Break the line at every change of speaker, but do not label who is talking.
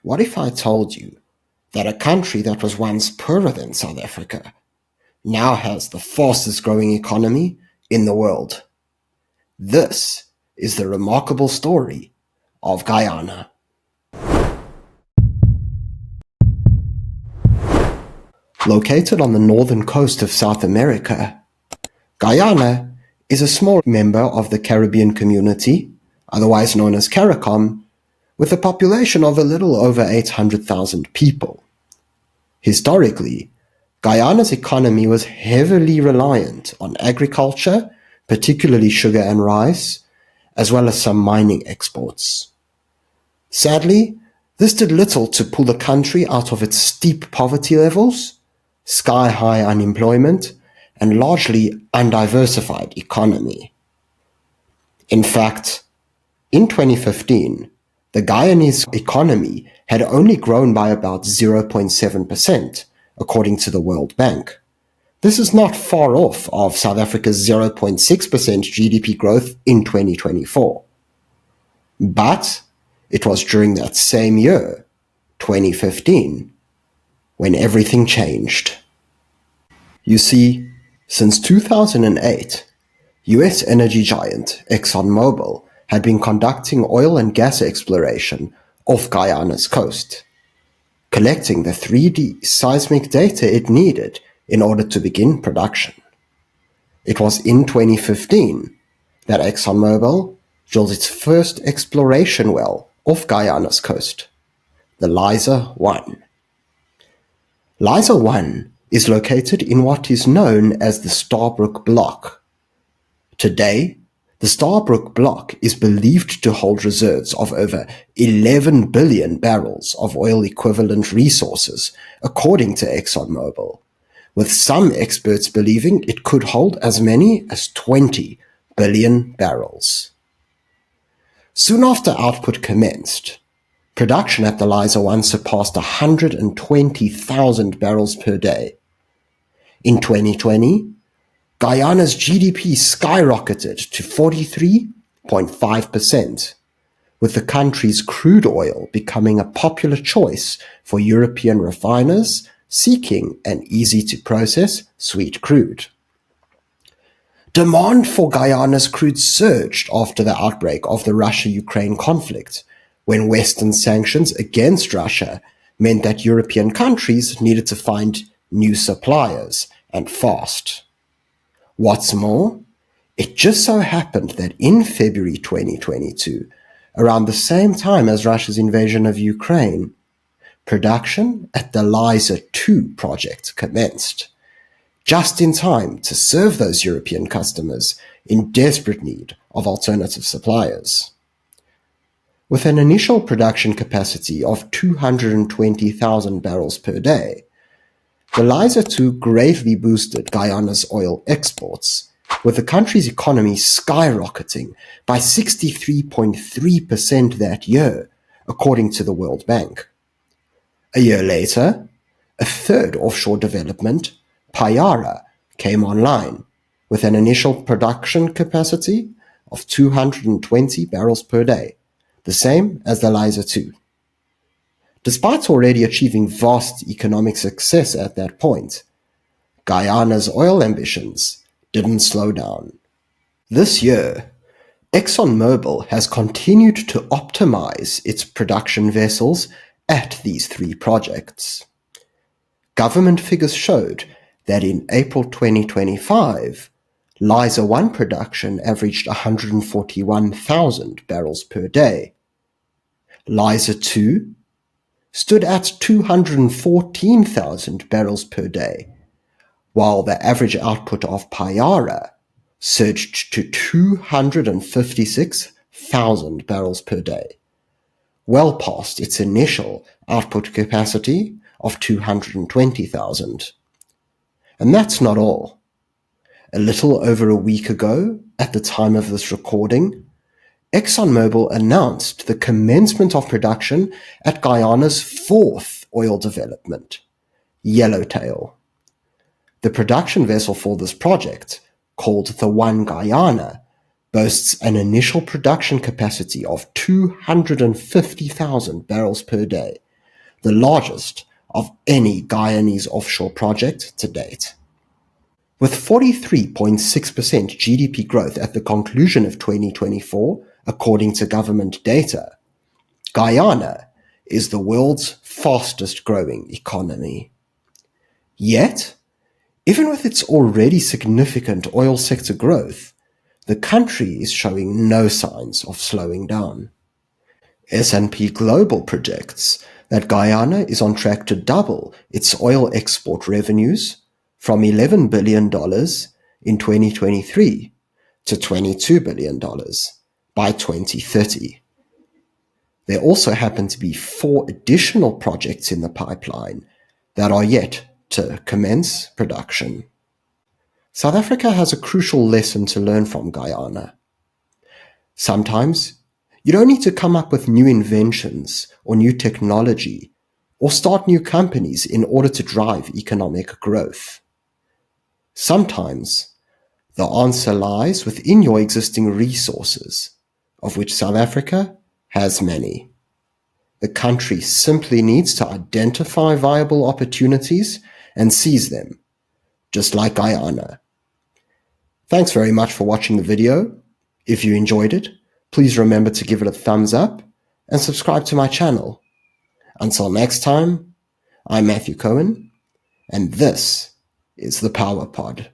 What if I told you that a country that was once poorer than South Africa now has the fastest growing economy in the world? This is the remarkable story of Guyana. Located on the northern coast of South America, Guyana is a small member of the Caribbean community, otherwise known as CARICOM, with a population of a little over 800,000 people. Historically, Guyana's economy was heavily reliant on agriculture, particularly sugar and rice, as well as some mining exports. Sadly, this did little to pull the country out of its steep poverty levels, sky-high unemployment, and largely undiversified economy. In fact, in 2015, the Guyanese economy had only grown by about 0.7%, according to the World Bank. This is not far off of South Africa's 0.6% GDP growth in 2024. But it was during that same year, 2015, when everything changed. You see, since 2008, US energy giant ExxonMobil had been conducting oil and gas exploration off Guyana's coast, collecting the 3D seismic data it needed in order to begin production. It was in 2015 that ExxonMobil drilled its first exploration well off Guyana's coast, the Liza-1. Liza-1 is located in what is known as the Starbrook Block. Today, the Starbrook Block is believed to hold reserves of over 11 billion barrels of oil-equivalent resources, according to ExxonMobil, with some experts believing it could hold as many as 20 billion barrels. Soon after output commenced, production at the Liza-1 surpassed 120,000 barrels per day. In 2020, Guyana's GDP skyrocketed to 43.5%, with the country's crude oil becoming a popular choice for European refiners seeking an easy-to-process sweet crude. Demand for Guyana's crude surged after the outbreak of the Russia-Ukraine conflict, when Western sanctions against Russia meant that European countries needed to find new suppliers, and fast. What's more, it just so happened that in February 2022, around the same time as Russia's invasion of Ukraine, production at the Liza-2 project commenced, just in time to serve those European customers in desperate need of alternative suppliers. With an initial production capacity of 220,000 barrels per day, the Liza-2 greatly boosted Guyana's oil exports, with the country's economy skyrocketing by 63.3% that year, according to the World Bank. A year later, a third offshore development, Payara, came online, with an initial production capacity of 220 barrels per day, the same as the Liza-2. Despite already achieving vast economic success at that point, Guyana's oil ambitions didn't slow down. This year, ExxonMobil has continued to optimize its production vessels at these three projects. Government figures showed that in April 2025, Liza-1 production averaged 141,000 barrels per day. Liza-2 stood at 214,000 barrels per day, while the average output of Payara surged to 256,000 barrels per day, well past its initial output capacity of 220,000. And that's not all. A little over a week ago, at the time of this recording, ExxonMobil announced the commencement of production at Guyana's fourth oil development, Yellowtail. The production vessel for this project, called the One Guyana, boasts an initial production capacity of 250,000 barrels per day the largest of any Guyanese offshore project to date. With 43.6% GDP growth at the conclusion of 2024, according to government data, Guyana is the world's fastest growing economy. Yet, even with its already significant oil sector growth, the country is showing no signs of slowing down. S&P Global projects that Guyana is on track to double its oil export revenues from $11 billion in 2023 to $22 billion by 2030. There also happen to be 4 additional projects in the pipeline that are yet to commence production. South Africa has a crucial lesson to learn from Guyana. Sometimes, you don't need to come up with new inventions or new technology or start new companies in order to drive economic growth. Sometimes, the answer lies within your existing resources, of which South Africa has many. The country simply needs to identify viable opportunities and seize them, just like Guyana. Thanks very much for watching the video. If you enjoyed it, please remember to give it a thumbs up and subscribe to my channel. Until next time, I'm Matthew Cohen, and this is the Power Pod.